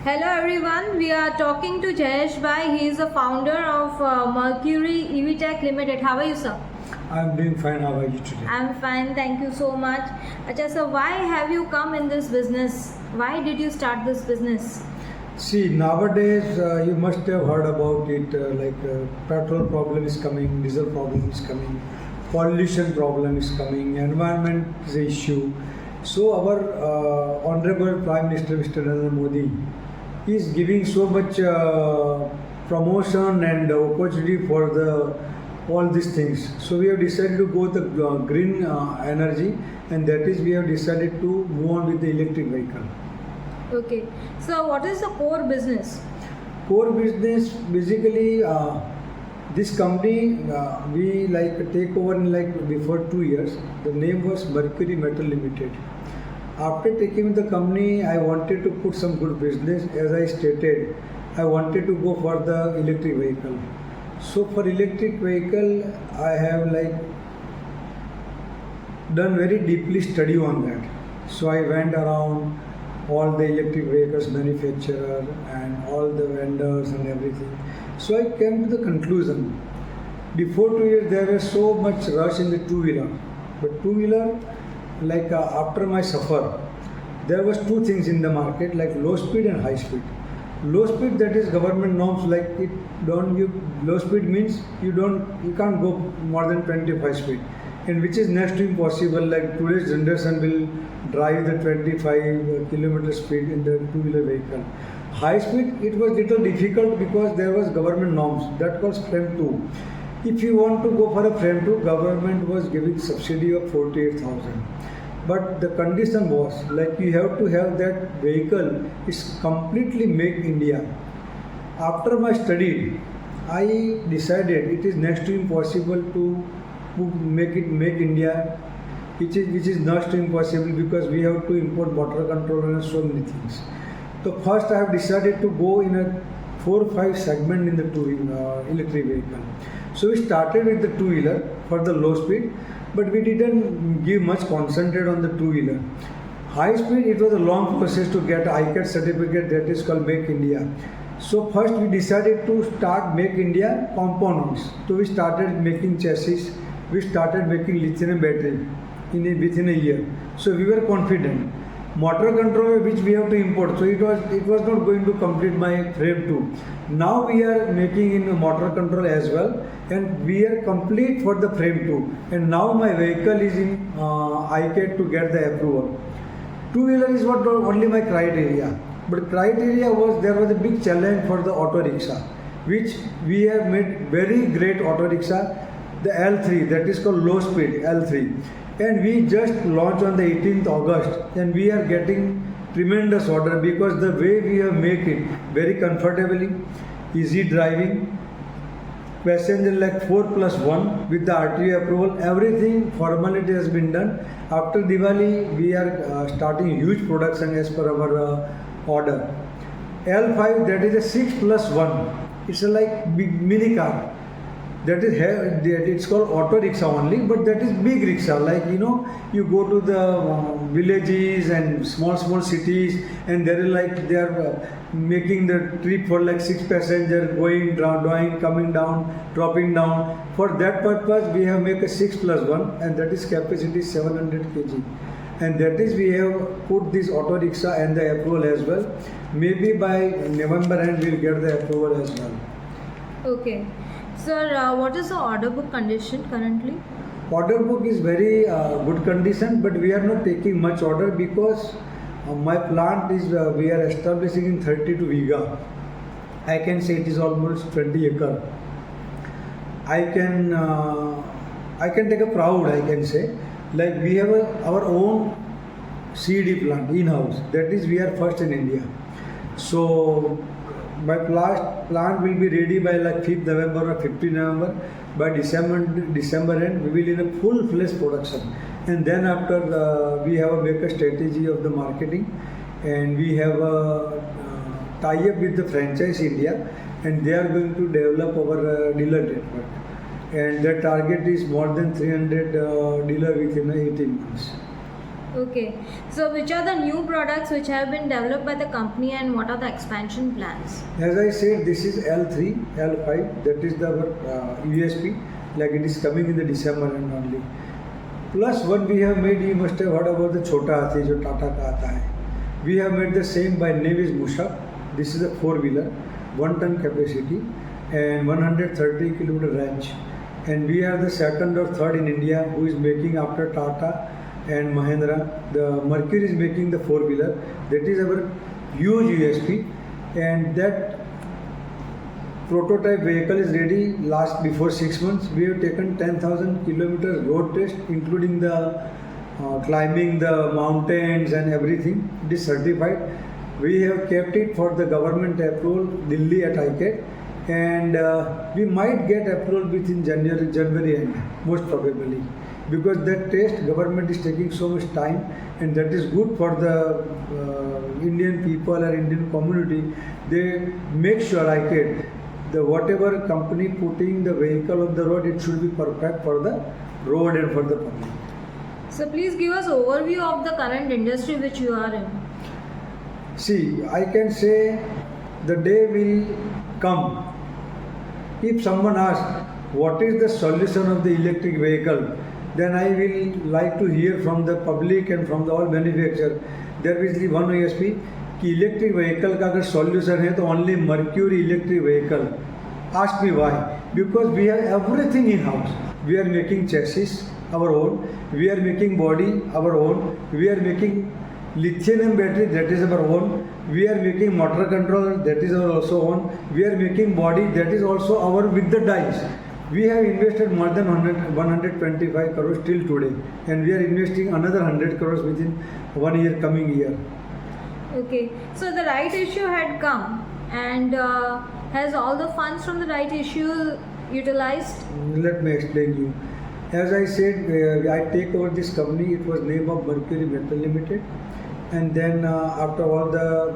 Hello everyone, we are talking to Jayesh Bhai. He is the founder of Mercury EV-Tech Limited. How are you, sir? I'm doing fine. How are you today? I'm fine, thank you so much. Acha, so why have you come in this business? Why did you start this business? See, nowadays you must have heard about it. Petrol problem is coming, diesel problem is coming, pollution problem is coming, environment is an issue. So our honorable Prime Minister Mr. Narendra Modi is giving so much promotion and opportunity for all these things. So we have decided to go the green energy, and that is we have decided to move on with the electric vehicle. Okay, so what is the core business? Core business basically this company we take over in before 2 years. The name was Mercury Metal Limited. After taking the company, I wanted to put some good business. As I stated, I wanted to go for the electric vehicle. So for electric vehicle, I have done very deeply study on that. So I went around all the electric vehicles manufacturer and all the vendors and everything. So I came to the conclusion. Before 2 years, there was so much rush in the two-wheeler. But two-wheeler, after my suffer, there was two things in the market, like low speed and high speed. Low speed, that is government norms, low speed means you can't go more than 25 speed, and which is next to impossible. Like today's generation will drive the 25 kilometer speed in the two-wheeler vehicle. High speed, it was little difficult because there was government norms that was frame 2. If you want to go for a frame 2, government was giving subsidy of 48,000. But the condition was you have to have that vehicle is completely make India. After my study, I decided it is next to impossible to make India, which is next to impossible because we have to import motor controller and so many things. So first I have decided to go in a 4 or 5 segment in the electric vehicle. So we started with the two-wheeler for the low speed, but we didn't give much concentrate on the two-wheeler. High speed, it was a long process to get ICAT certificate, that is called Make India. So first we decided to start Make India components. So we started making chassis, we started making lithium battery within a year. So we were confident. Motor controller which we have to import, so it was not going to complete my frame 2. Now we are making in motor control as well, and we are complete for the frame 2. And now my vehicle is in ICAT to get the approval. Two-wheeler is what only my criteria, but criteria was there was a big challenge for the auto rickshaw, which we have made very great auto rickshaw, the L3, that is called low speed L3. And we just launched on the 18th August, and we are getting tremendous order because the way we have make it very comfortably, easy driving, passenger 4+1 with the RTO approval, everything formality has been done. After Diwali, we are starting huge production as per our order. L5, that is a 6+1. It's a big mini car. That is it's called auto rickshaw only, but that is big rickshaw. You go to the villages and small cities, and they are making the trip for 6 passengers going down, coming down, dropping down. For that purpose, we have make a 6+1, and that is capacity 700 kg. And that is we have put this auto rickshaw and the approval as well. Maybe by November end we will get the approval as well. Okay. Sir, what is the order book condition currently? Order book is very good condition, but we are not taking much order because my plant is we are establishing in 32 Viga. I can say it is almost 20 acre. I can take a proud, I can say, we have our own CD plant in-house. That is, we are first in India. So my plant will be ready by 5th November or 15th November. By December end, we will in a full-fledged production. And then after we have a make a strategy of the marketing, and we have a tie-up with the franchise India, and they are going to develop our dealer network. And the target is more than 300 dealer within 18 months. Okay. So which are the new products which have been developed by the company and what are the expansion plans? As I said, this is L3, L5, that is the USP, like it is coming in the December end only. Plus one we have made, you must have heard about the Chota Hathi, जो Tata का आता है. We have made the same by name is Mushak. This is a 4-wheeler, 1 ton capacity and 130 kilometer range. And we are the second or third in India who is making after Tata and Mahindra. The Mercury is making the 4-wheeler. That is our huge USP. And that prototype vehicle is ready before 6 months. We have taken 10,000 kilometers road test, including the climbing the mountains and everything. It is certified. We have kept it for the government approval, Delhi at ICAT, and we might get approval within January end, most probably, because that test government is taking so much time, and that is good for the Indian people or Indian community. They make sure ICAT, the whatever company putting the vehicle on the road, it should be perfect for the road and for the public. So please give us overview of the current industry which you are in. See, I can say the day will come. If someone asks what is the solution of the electric vehicle, then I will like to hear from the public and from the all manufacturer. There is one USP कि electric vehicle का अगर solution है तो only Mercury electric vehicle. Ask me why? Because we have everything in house. We are making chassis our own. We are making body our own. We are making lithium battery, that is our own. We are making motor controller, that is our also own. We are making body, that is also our with the dies. We have invested more than 125 crores till today, and we are investing another 100 crores within 1 year, coming year. Okay. So the right issue had come, and has all the funds from the right issue utilized? Let me explain you. As I said, I take over this company. It was name of Mercury Metal Limited. And then after all the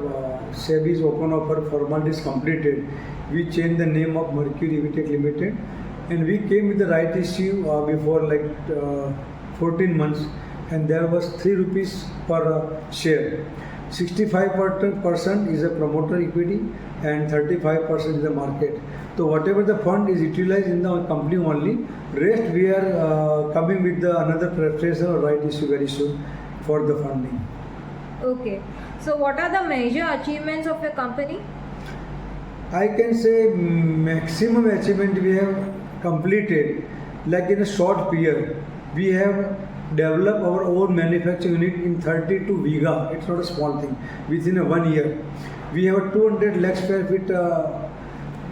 SEBI's open offer formalities completed, we changed the name of Mercury EV-Tech Limited, and we came with the right issue before like 14 months, and there was 3 rupees per share. 65% is a promoter equity and 35% is the market. So whatever the fund is utilized in the company only, rest we are coming with the another preferential right issue very soon for the funding. Okay. So what are the major achievements of your company? I can say maximum achievement we have completed, like in a short period. We have developed our own manufacturing unit in 32 Viga. It's not a small thing. Within 1 year, we have 200 lakh square feet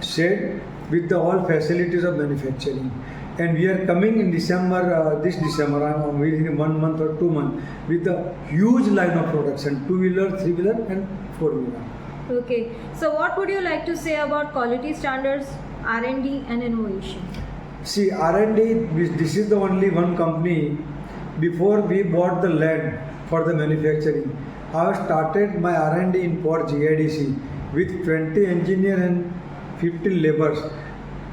shed with the all facilities of manufacturing. And we are coming in December, this December, I'm within 1 month or 2 months, with a huge line of production, 2-wheeler, 3-wheeler and 4-wheeler. Okay. So what would you like to say about quality standards, R&D and innovation? See, R&D, this is the only one company. Before we bought the land for the manufacturing, I have started my R&D in for GIDC with 20 engineers and 15 laborers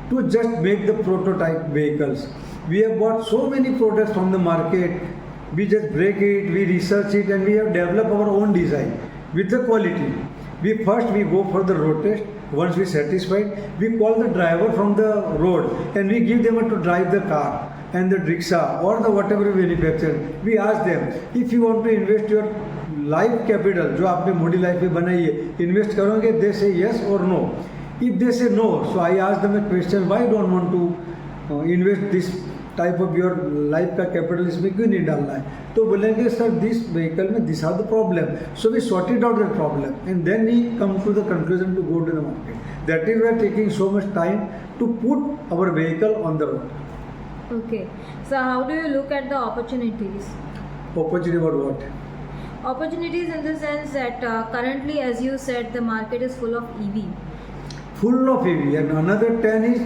to just make the prototype vehicles. We have bought so many products from the market. We just break it, we research it, and we have developed our own design with the quality. We go for the road test. Once we satisfied, we call the driver from the road and we give them to drive the car and the rickshaw or the whatever we manufacture. We ask them, if you want to invest your life capital, जो आपने मोडी life में बनाई है, invest करोगे? They say yes or no. If they say no, so I ask them a question, why don't want to invest this type of your life का capital इसमें क्यों नहीं डालना है? तो बोलेंगे sir, this vehicle में this are the problem. So we sorted out the problem and then we come to the conclusion to go to the market. That is why taking so much time to put our vehicle on the road. Okay. So how do you look at the opportunities? Opportunity about what? Opportunities in the sense that currently, as you said, the market is full of EV. Full of EV, and another 10 is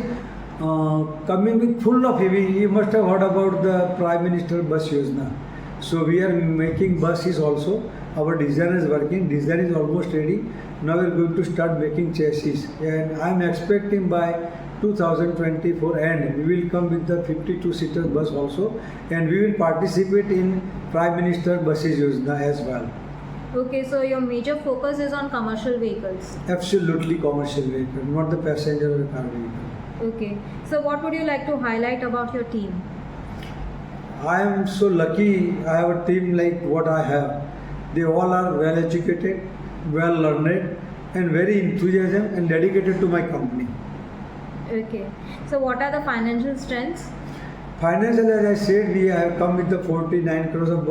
coming with full of EV. You must have heard about the Prime Minister Bus Yojana. So we are making buses also. Our design is working. Design is almost ready. Now we are going to start making chassis, and I am expecting by 2024 end, we will come with the 52-seater bus also, and we will participate in Prime Minister buses Yojana as well. Okay, so your major focus is on commercial vehicles. Absolutely commercial vehicle, not the passenger or car vehicle. Okay, so what would you like to highlight about your team? I am so lucky I have a team like what I have. They all are well educated, well learned, and very enthusiasm and dedicated to my company. Okay, so what are the financial strengths? Financial, as I said, we have come with the 49 crores of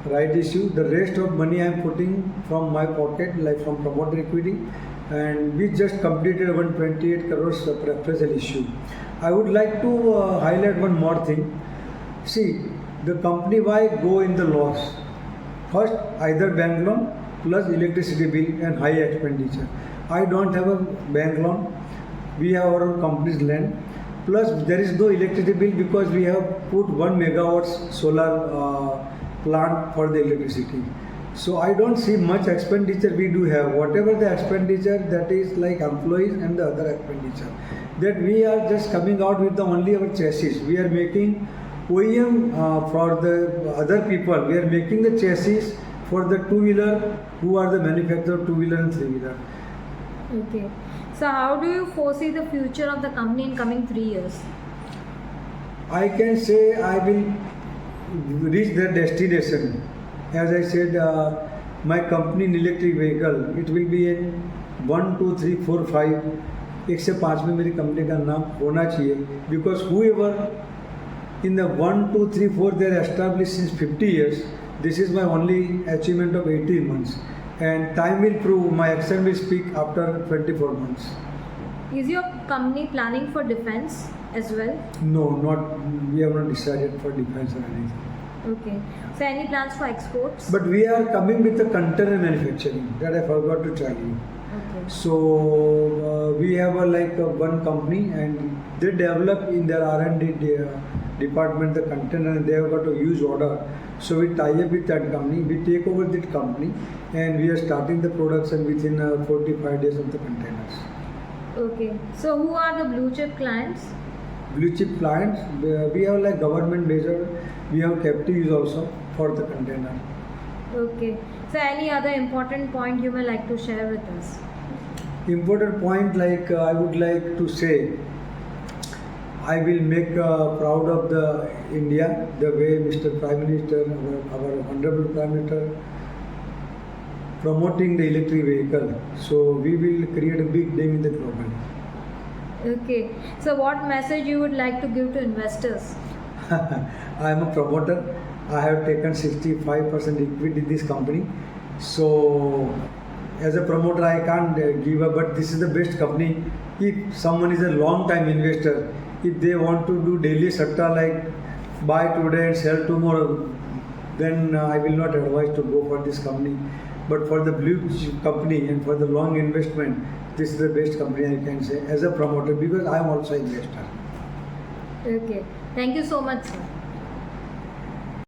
right issue. The rest of money I am putting from my pocket, like from promoter equity, and we just completed 128 crores preferential issue. I would like to highlight one more thing. See, the company why go in the loss? First, either bank loan plus electricity bill and high expenditure. I don't have a bank loan. We have our own company's land. Plus, there is no electricity bill because we have put 1 megawatts solar plant for the electricity. So I don't see much expenditure we do have. Whatever the expenditure, that is like employees and the other expenditure. That we are just coming out with the only our chassis. We are making OEM for the other people. We are making the chassis for the two-wheeler who are the manufacturer of two-wheeler and three-wheeler. Okay, so how do you foresee the future of the company in coming 3 years? I can say I will reach their destination. As I said, my company in electric vehicle, it will be in 1, 2, 3, 4, 5. एक से 5 में मेरी company का नाम होना चाहिए. Because whoever in the 1, 2, 3, 4 they are established since 50 years. This is my only achievement of 18 months. And time will prove, my action will speak after 24 months. Is your company planning for defense as well? No, not, we have not decided for defense or anything. Okay, so any plans for exports? But we are coming with the container manufacturing, that I forgot to tell you. Okay. So we have one company and they develop in their R&D department the container and they have got a huge order. So we tie up with that company, we take over that company and we are starting the production within 45 days of the containers. Okay, so who are the blue chip clients? Blue chip clients, we have like government measure, we have captives also for the container. Okay, so any other important point you may like to share with us? Important point I would like to say, I will make proud of the India the way Mr. Prime Minister, our Honorable Prime Minister, promoting the electric vehicle. So we will create a big name in the global. Okay, so what message you would like to give to investors? I am a promoter. I have taken 65% equity in this company. So as a promoter, I can't give up, but this is the best company. If someone is a long time investor, if they want to do daily satta like buy today and sell tomorrow, then I will not advise to go for this company. But for the blue chip company and for the long investment, this is the best company I can say as a promoter because I am also an investor. Okay, thank you so much, sir.